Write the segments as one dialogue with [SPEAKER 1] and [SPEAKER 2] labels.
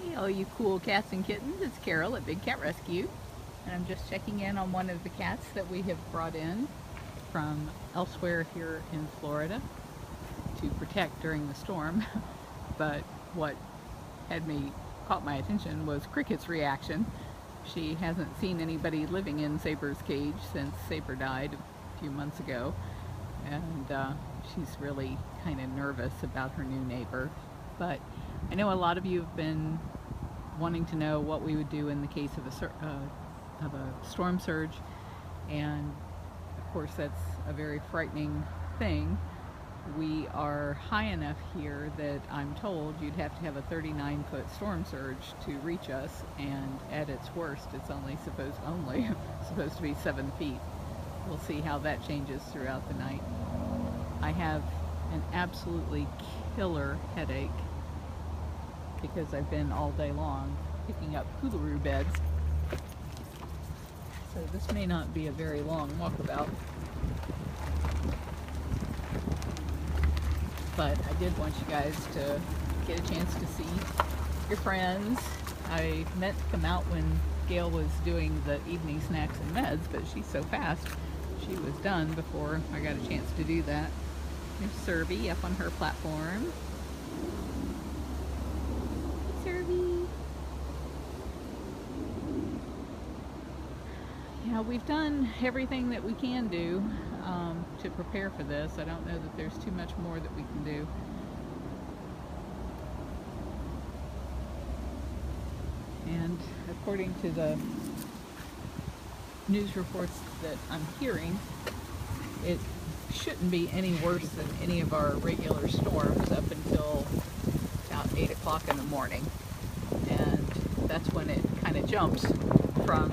[SPEAKER 1] Hey all you cool cats and kittens, it's Carol at Big Cat Rescue, and I'm just checking in on one of the cats that we have brought in from elsewhere here in Florida to protect during the storm. But what caught my attention was Cricket's reaction. She hasn't seen anybody living in Saber's cage since Saber died a few months ago, and she's really kind of nervous about her new neighbor. But I know a lot of you have been wanting to know what we would do in the case of a storm surge, and of course that's a very frightening thing. We are high enough here that I'm told you'd have to have a 39-foot storm surge to reach us, and at its worst it's only supposed to be 7 feet. We'll see how that changes throughout the night. I have an absolutely killer headache because I've been all day long picking up koolaroo beds. So this may not be a very long walkabout, but I did want you guys to get a chance to see your friends. I meant to come out when Gail was doing the evening snacks and meds, but she's so fast, she was done before I got a chance to do that. There's Serby up on her platform. Serby. Yeah, we've done everything that we can do to prepare for this. I don't know that there's too much more that we can do. And according to the news reports that I'm hearing, it shouldn't be any worse than any of our regular storms up until about 8 o'clock in the morning. And that's when it kind of jumps from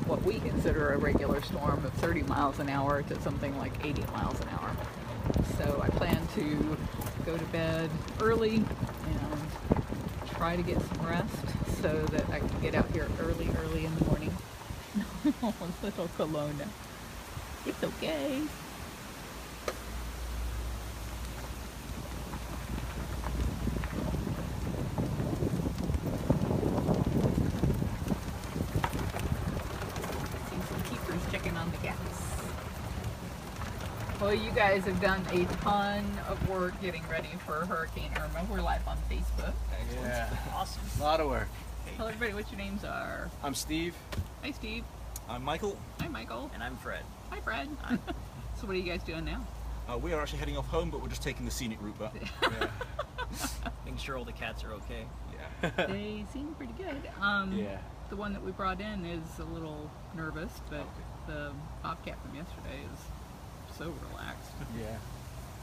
[SPEAKER 1] what we consider a regular storm of 30 miles an hour to something like 80 miles an hour. So I plan to go to bed early and try to get some rest so that I can get out here early in the morning. Oh, little Kelowna. It's okay. Well, you guys have done a ton of work getting ready for Hurricane Irma. We're live on Facebook.
[SPEAKER 2] Excellent.
[SPEAKER 3] Yeah.
[SPEAKER 2] Awesome.
[SPEAKER 3] A lot of work.
[SPEAKER 1] Tell everybody what your names are.
[SPEAKER 3] I'm Steve.
[SPEAKER 1] Hi, Steve.
[SPEAKER 2] I'm Michael.
[SPEAKER 1] Hi, Michael.
[SPEAKER 2] And I'm Fred.
[SPEAKER 1] Hi, Fred.
[SPEAKER 2] Hi.
[SPEAKER 1] So what are you guys doing now?
[SPEAKER 2] We are actually heading off home, but we're just taking the scenic route back.
[SPEAKER 3] Yeah.
[SPEAKER 4] Making sure all the cats are okay.
[SPEAKER 2] Yeah.
[SPEAKER 1] They seem pretty good.
[SPEAKER 3] Yeah.
[SPEAKER 1] The one that we brought in is a little nervous, but
[SPEAKER 2] Okay.
[SPEAKER 1] the Bobcat from yesterday is so relaxed.
[SPEAKER 3] Yeah.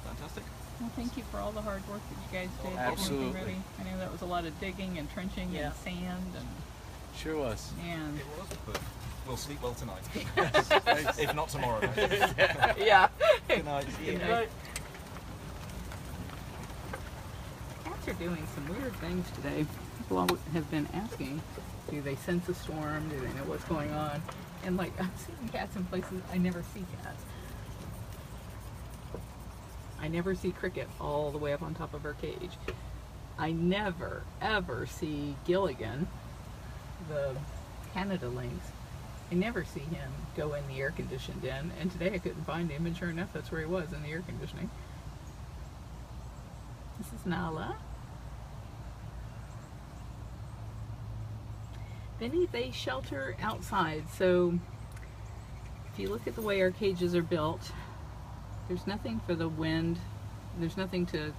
[SPEAKER 2] Fantastic.
[SPEAKER 1] Well, thank you for all the hard work that you guys did.
[SPEAKER 3] Absolutely.
[SPEAKER 1] Getting everything ready. I know that was a lot of digging and trenching
[SPEAKER 4] Yeah.
[SPEAKER 1] and sand
[SPEAKER 3] Sure was.
[SPEAKER 1] and
[SPEAKER 2] It was, but we'll sleep well tonight.
[SPEAKER 3] Thanks.
[SPEAKER 2] If not tomorrow night.
[SPEAKER 1] yeah.
[SPEAKER 2] Good night.
[SPEAKER 1] Good night. Cats are doing some weird things today. People have been asking, do they sense a storm? Do they know what's going on? And like, I'm seeing cats in places I never see cats. I never see Cricket all the way up on top of her cage. I never, ever see Gilligan, the Canada lynx. I never see him go in the air-conditioned den, and today I couldn't find him, and sure enough, that's where he was, in the air conditioning. This is Nala. Benny, they shelter outside, so if you look at the way our cages are built, there's nothing for the wind, there's nothing to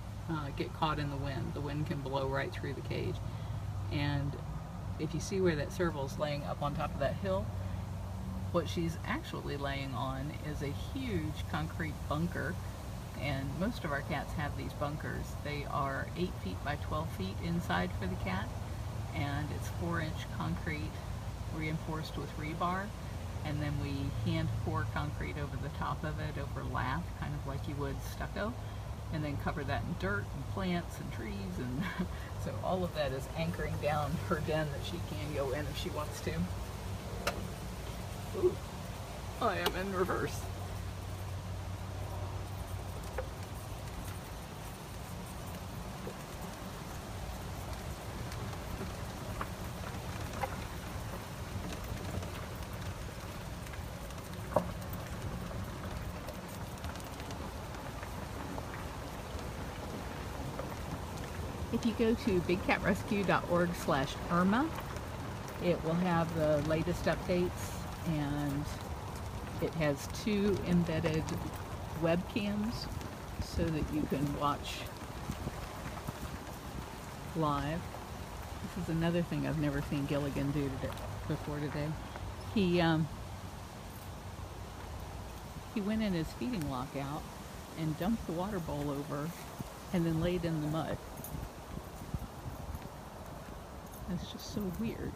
[SPEAKER 1] get caught in the wind. The wind can blow right through the cage. And if you see where that serval's laying up on top of that hill, what she's actually laying on is a huge concrete bunker, and most of our cats have these bunkers. They are 8 feet by 12 feet inside for the cat, and it's 4-inch concrete reinforced with rebar, and then we hand pour concrete over the top of it, over lath, kind of like you would stucco, and then cover that in dirt and plants and trees, and so all of that is anchoring down her den that she can go in if she wants to. Ooh, I am in reverse. If you go to bigcatrescue.org/Irma, it will have the latest updates, and it has 2 embedded webcams so that you can watch live. This is another thing I've never seen Gilligan do before today. He went in his feeding lockout and dumped the water bowl over and then laid in the mud. It's just so weird.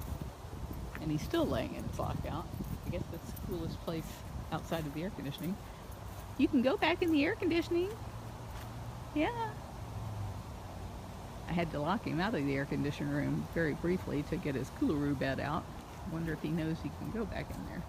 [SPEAKER 1] And he's still laying in his lockout. I guess that's the coolest place outside of the air conditioning. You can go back in the air conditioning. Yeah. I had to lock him out of the air conditioning room very briefly to get his coolaroo bed out. I wonder if he knows he can go back in there.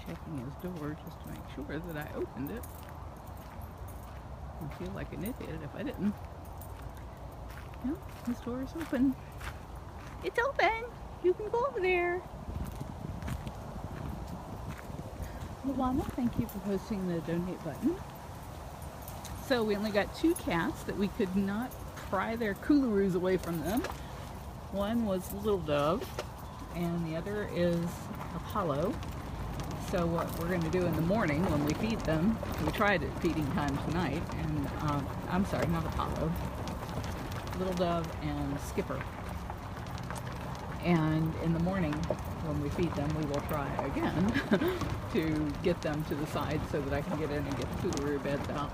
[SPEAKER 1] Checking his door just to make sure that I opened it. I'd feel like an idiot if I didn't. No, his door is open. It's open! You can go over there. Luana, thank you for posting the donate button. So we only got 2 cats that we could not pry their coolaroos away from them. One was Little Dove, and the other is Apollo. So what we're going to do in the morning when we feed them, we tried at feeding time tonight, and I'm sorry, not Apollo, Little Dove and Skipper. And in the morning when we feed them, we will try again to get them to the side so that I can get in and get the coolaroo beds out.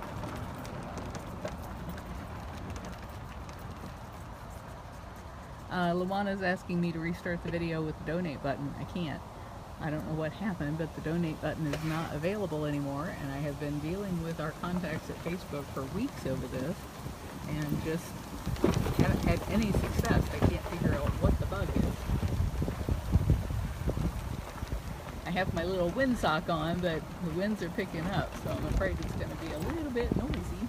[SPEAKER 1] Luana's asking me to restart the video with the donate button. I can't. I don't know what happened, but the donate button is not available anymore, and I have been dealing with our contacts at Facebook for weeks over this, and just haven't had any success. I can't figure out what the bug is. I have my little windsock on, but the winds are picking up, so I'm afraid it's going to be a little bit noisy.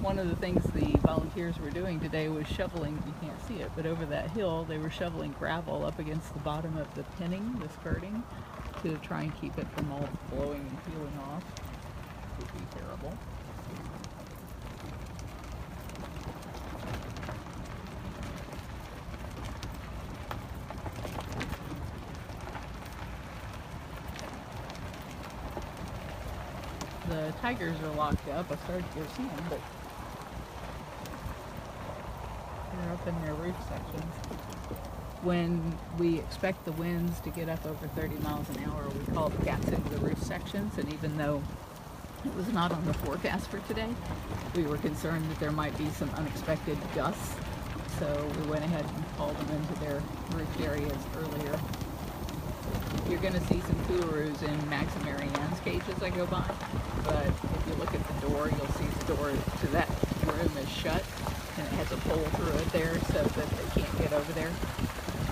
[SPEAKER 1] One of the things the volunteers were doing today was shoveling, you can't see it, but over that hill they were shoveling gravel up against the bottom of the pinning, the skirting, to try and keep it from all blowing and peeling off. It would be terrible. The tigers are locked up. I started to see them, but they're up in their roof sections. When we expect the winds to get up over 30 miles an hour, we call the cats into the roof sections, and even though it was not on the forecast for today, we were concerned that there might be some unexpected gusts, so we went ahead and called them into their roof areas earlier. You're going to see some cooraroos in Max and Marianne's cage as I go by, but if you look at the door, you'll see the door to that room is shut, and it has a pole through it there so that they can't get over there.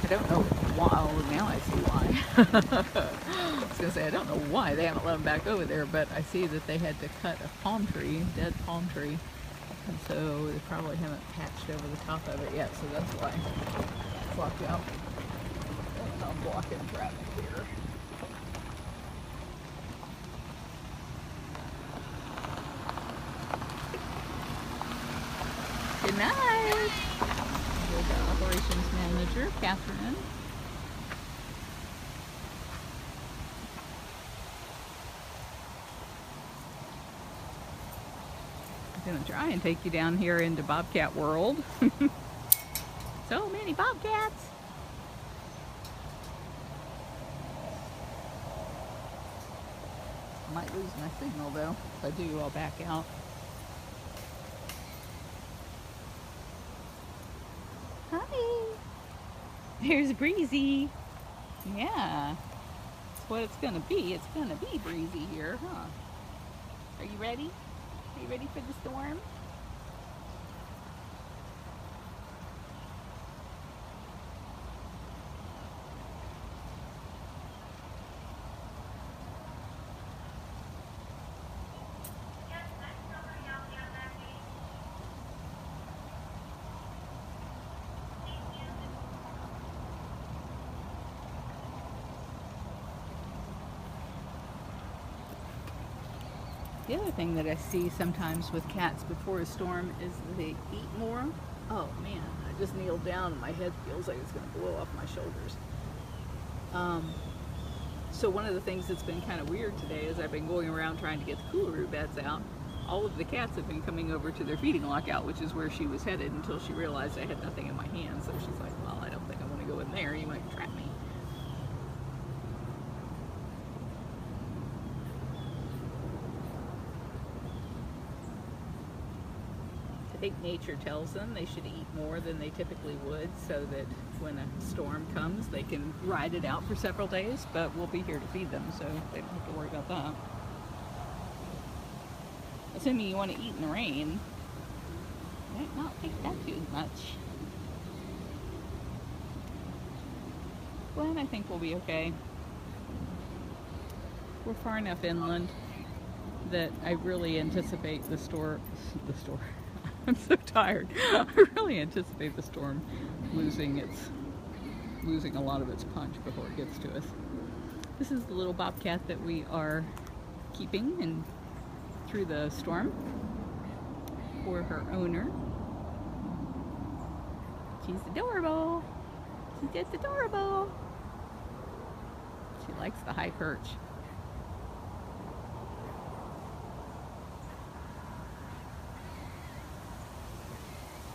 [SPEAKER 1] I don't know why. Oh, now I see why. I was going to say, I don't know why they haven't let them back over there, but I see that they had to cut a palm tree, dead palm tree, and so they probably haven't patched over the top of it yet, so that's why it's locked out. And I'm blocking traffic here. Good night. Here's our operations manager, Catherine. I'm going to try and take you down here into Bobcat World. So many bobcats. I might lose my signal though. If I do, I'll back out. Hi. There's Breezy. Yeah. That's what it's gonna be. It's gonna be breezy here, huh? Are you ready? Are you ready for the storm? The other thing that I see sometimes with cats before a storm is that they eat more. Oh man, I just kneeled down and my head feels like it's going to blow off my shoulders. So one of the things that's been kind of weird today is I've been going around trying to get the coolaroo beds out. All of the cats have been coming over to their feeding lockout, which is where she was headed, until she realized I had nothing in my hand. So she's like, well, I don't think I want to go in there. You might trap me. I think nature tells them they should eat more than they typically would, so that when a storm comes they can ride it out for several days, but we'll be here to feed them, so they don't have to worry about that. Assuming you want to eat in the rain, might not take that too much. But I think we'll be okay. We're far enough inland that I really anticipate the storm. I'm so tired. I really anticipate the storm losing a lot of its punch before it gets to us. This is the little bobcat that we are keeping and through the storm for her owner. She's adorable. She's just adorable. She likes the high perch.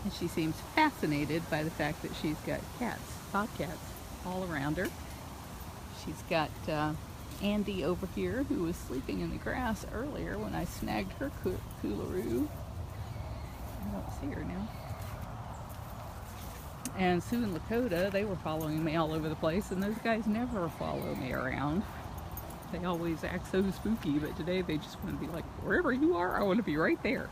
[SPEAKER 1] And she seems fascinated by the fact that she's got cats, bobcats, all around her. She's got Andy over here, who was sleeping in the grass earlier when I snagged her coolaroo. I don't see her now. And Sue and Lakota, they were following me all over the place, and those guys never follow me around. They always act so spooky, but today they just want to be like, wherever you are, I want to be right there.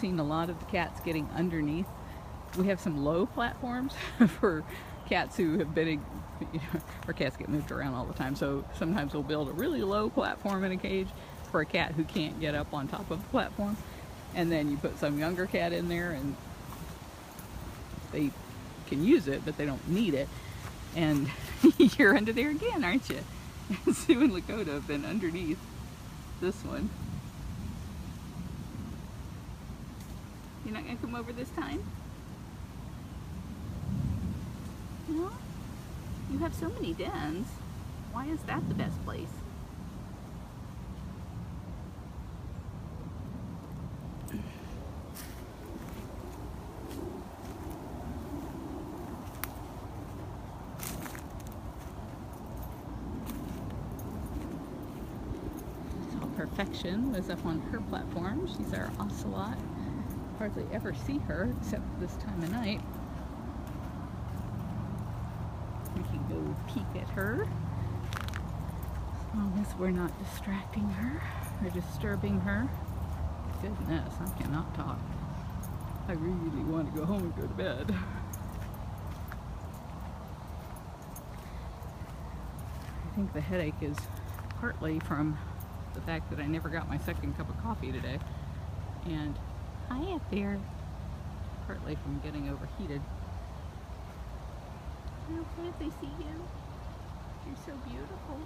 [SPEAKER 1] Seen a lot of the cats getting underneath. We have some low platforms for cats who have been, our cats get moved around all the time, so sometimes we'll build a really low platform in a cage for a cat who can't get up on top of the platform, and then you put some younger cat in there and they can use it, but they don't need it, and you're under there again, aren't you? And Sue and Lakota have been underneath this one. You're not going to come over this time? No? You have so many dens. Why is that the best place? So Perfection was up on her platform. She's our Ocelot. Hardly ever see her except this time of night. We can go peek at her as long as we're not distracting her or disturbing her. Goodness, I cannot talk. I really want to go home and go to bed. I think the headache is partly from the fact that I never got my second cup of coffee today, and hi up there, partly from getting overheated. Are you okay if they see you? You're so beautiful.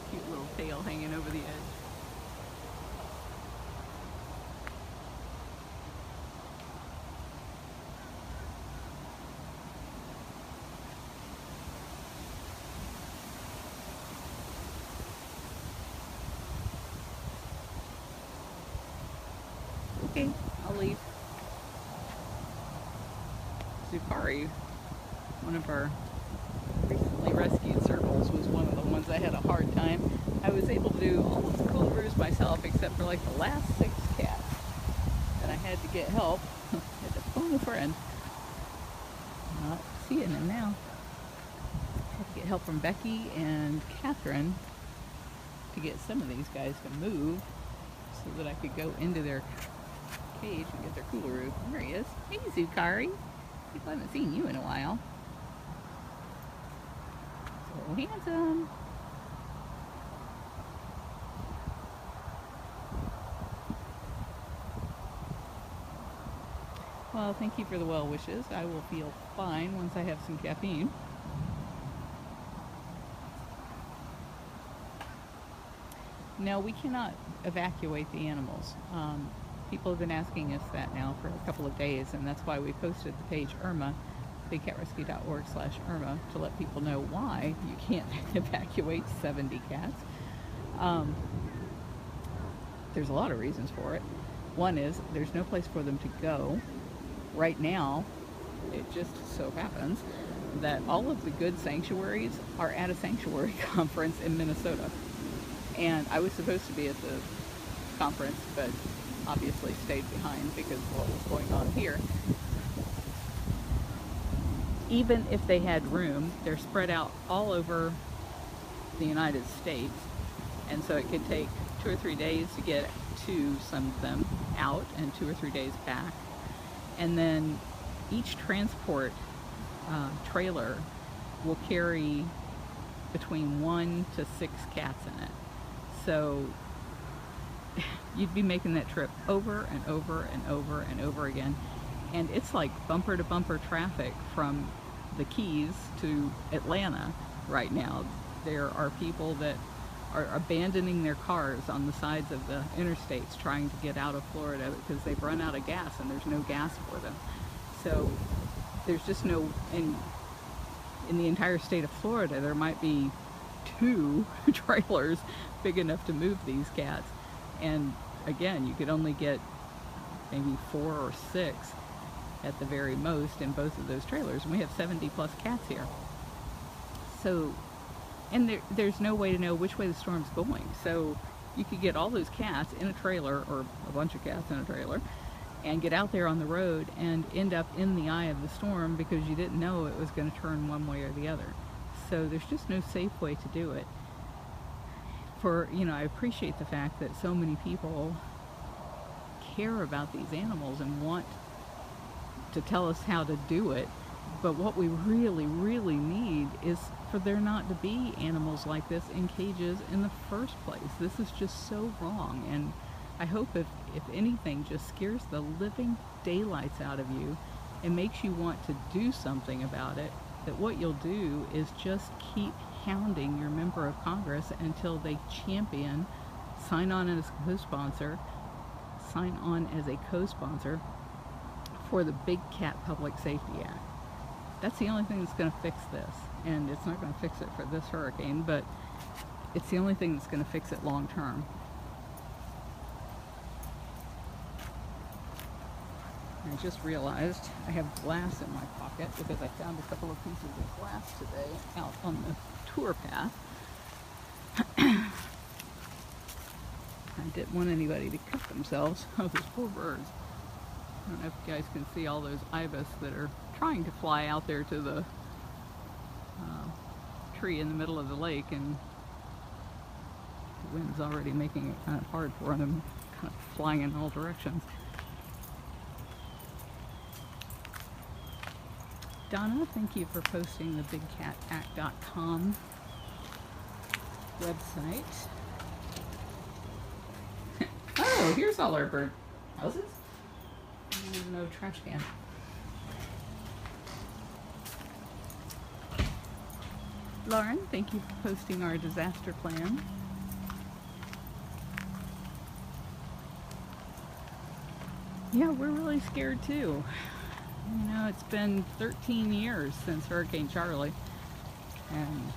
[SPEAKER 1] Cute little tail hanging over the edge. Okay, I'll leave. Zukari, one of our recently rescued circles, was one of the ones I had a hard time. I was able to do all of the cooleroos myself except for like the last 6 cats. And I had to get help. I had to phone a friend. Not seeing him now. I had to get help from Becky and Catherine to get some of these guys to move so that I could go into their cage and get their coolaroo. There he is. Hey, Zukari. People haven't seen you in a while. So handsome. Well, thank you for the well wishes. I will feel fine once I have some caffeine. No, we cannot evacuate the animals. People have been asking us that now for a couple of days, and that's why we posted the page Irma, bigcatrescue.org/Irma, to let people know why you can't evacuate 70 cats. There's a lot of reasons for it. One is there's no place for them to go. Right now, it just so happens that all of the good sanctuaries are at a sanctuary conference in Minnesota. And I was supposed to be at the conference, but obviously stayed behind because of what was going on here. Even if they had room, they're spread out all over the United States, and so it could take 2 or 3 days to get to some of them out and 2 or 3 days back. And then each transport trailer will carry between 1 to 6 cats in it. So you'd be making that trip over and over and over and over again. And it's like bumper to bumper traffic from the Keys to Atlanta right now. There are people that are abandoning their cars on the sides of the interstates trying to get out of Florida because they've run out of gas and there's no gas for them. So there's just no, in the entire state of Florida, there might be 2 trailers big enough to move these cats. And again, you could only get maybe 4 or 6 at the very most in both of those trailers. And we have 70 plus cats here. So, and there's no way to know which way the storm's going. So you could get all those cats in a trailer, or a bunch of cats in a trailer, and get out there on the road and end up in the eye of the storm because you didn't know it was going to turn one way or the other. So there's just no safe way to do it. I appreciate the fact that so many people care about these animals and want to tell us how to do it, but what we really, really need is for there not to be animals like this in cages in the first place. This is just so wrong, and I hope if anything just scares the living daylights out of you and makes you want to do something about it, that what you'll do is just keep hounding your member of Congress until they champion, sign on as a co-sponsor for the Big Cat Public Safety Act. That's the only thing that's going to fix this. And it's not going to fix it for this hurricane, but it's the only thing that's going to fix it long term. I just realized I have glass in my pocket because I found a couple of pieces of glass today out on the tour path. I didn't want anybody to cut themselves. Oh, those poor birds. I don't know if you guys can see all those ibis that are trying to fly out there to the tree in the middle of the lake, and the wind's already making it kind of hard for them, kind of flying in all directions. Donna, thank you for posting the bigcatact.com website. Oh, here's all our bird houses. No trash can. Lauren, thank you for posting our disaster plan. Yeah, we're really scared too. You know, it's been 13 years since Hurricane Charlie, and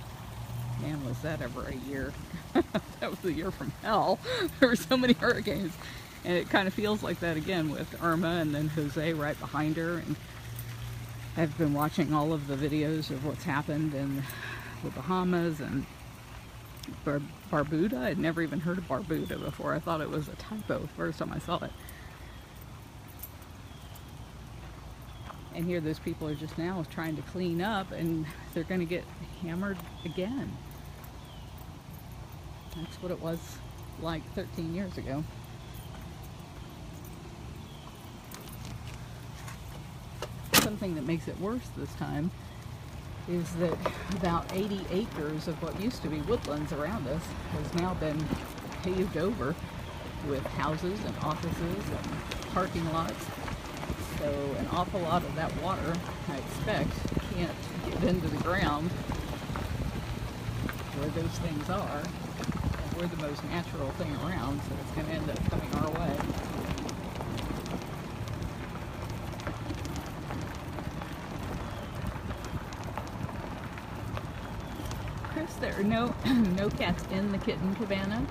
[SPEAKER 1] man, was that ever a year. That was a year from hell. There were so many hurricanes, and it kind of feels like that again with Irma and then Jose right behind her. And I've been watching all of the videos of what's happened in the Bahamas and Barbuda. I'd never even heard of Barbuda before. I thought it was a typo the first time I saw it. And here those people are just now trying to clean up, and they're going to get hammered again. That's what it was like 13 years ago. Something that makes it worse this time is that about 80 acres of what used to be woodlands around us has now been paved over with houses and offices and parking lots. So an awful lot of that water, I expect, can't get into the ground where those things are. And we're the most natural thing around, so it's going to end up coming our way. Chris, there are no cats in the kitten cabana.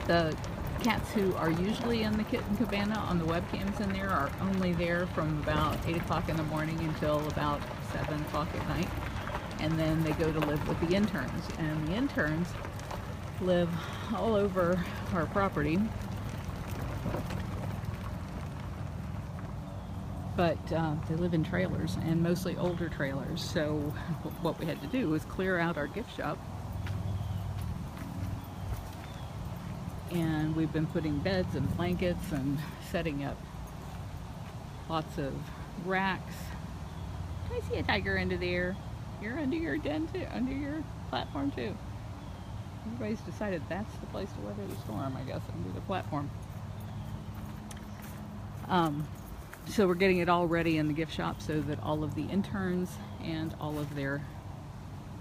[SPEAKER 1] The cats who are usually in the kitten cabana on the webcams in there are only there from about 8 o'clock in the morning until about 7 o'clock at night. And then they go to live with the interns. And the interns live all over our property. But they live in trailers, and mostly older trailers. So what we had to do was clear out our gift shop. And we've been putting beds and blankets and setting up lots of racks. I see a tiger under there. You're under your den too, under your platform too. Everybody's decided that's the place to weather the storm, I guess, under the platform. So we're getting it all ready in the gift shop so that all of the interns and all of their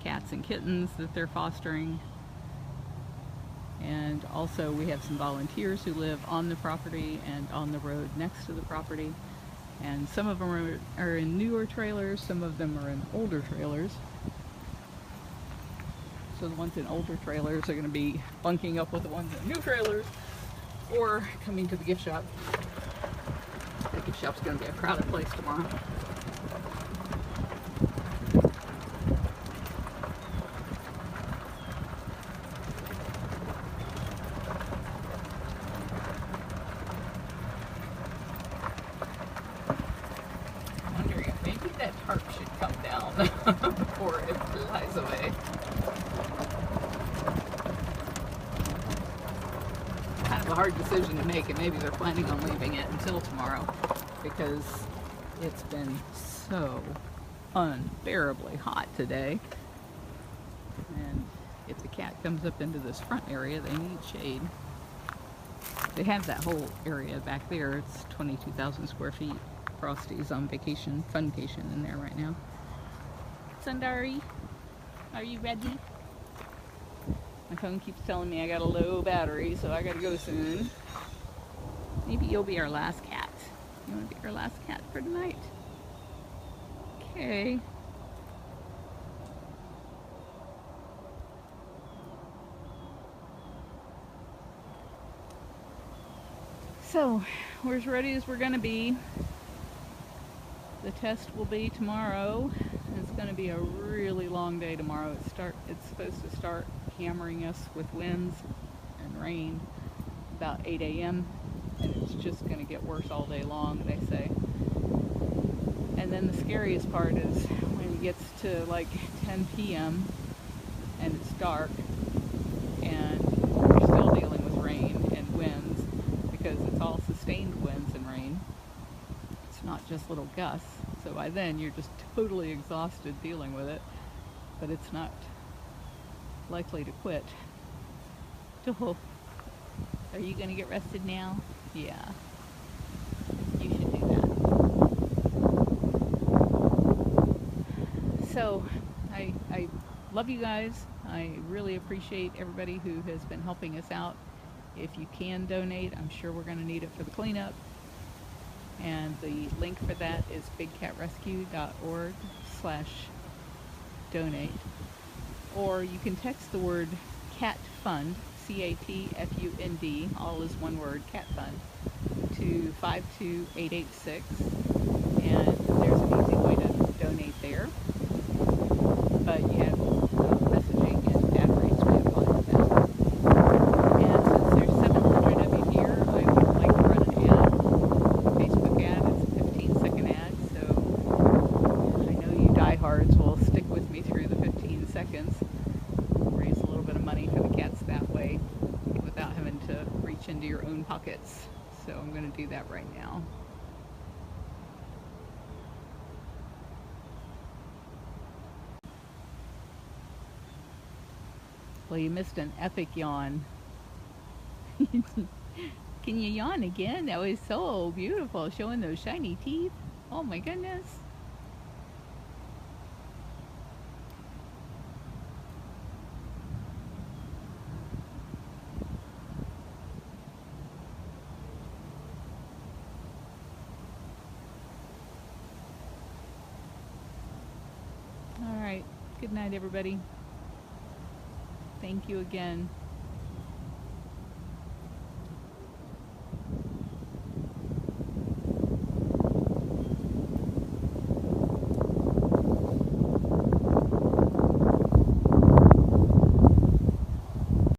[SPEAKER 1] cats and kittens that they're fostering, and also we have some volunteers who live on the property and on the road next to the property, and some of them are in newer trailers, some of them are in older trailers. So the ones in older trailers are going to be bunking up with the ones in new trailers or coming to the gift shop. The gift shop's going to be a crowded place tomorrow. Maybe that tarp should come down before it flies away. Kind of a hard decision to make, and maybe they're planning on leaving it until tomorrow because it's been so unbearably hot today. And if the cat comes up into this front area, they need shade. They have that whole area back there. It's 22,000 square feet. Frosty's on vacation, funcation in there right now. Thundery, are you ready? My phone keeps telling me I got a low battery, so I gotta go soon. Maybe you'll be our last cat. You wanna be our last cat for tonight? Okay. So, we're as ready as we're gonna be. The test will be tomorrow. It's going to be a really long day tomorrow. It's supposed to start hammering us with winds and rain about 8 a.m. and it's just going to get worse all day long, they say. And then the scariest part is when it gets to like 10 p.m. and it's dark and we're still dealing with rain and winds because it's all sustained winds and rain. It's not just little gusts. So by then you're just totally exhausted dealing with it, but it's not likely to quit. So, are you going to get rested now? Yeah, you should do that. So I love you guys. I really appreciate everybody who has been helping us out. If you can donate, I'm sure we're going to need it for the cleanup. And the link for that is bigcatrescue.org/donate. Or you can text the word CAT FUND, C-A-T-F-U-N-D, all is one word, CAT FUND, to 52886. And there's an easy way to donate there. But you have messaging and data rates way to find that. And since there's 700 of you here, I would like to run an ad. Facebook ad. It's a 15-second ad, so I know you diehards will stick with me through the 15 seconds. Raise a little bit of money for the cats that way without having to reach into your own pockets. So I'm going to do that right now. Well, you missed an epic yawn. Can you yawn again? That was so beautiful, showing those shiny teeth. Oh my goodness. All right. Good night, everybody. Thank you again.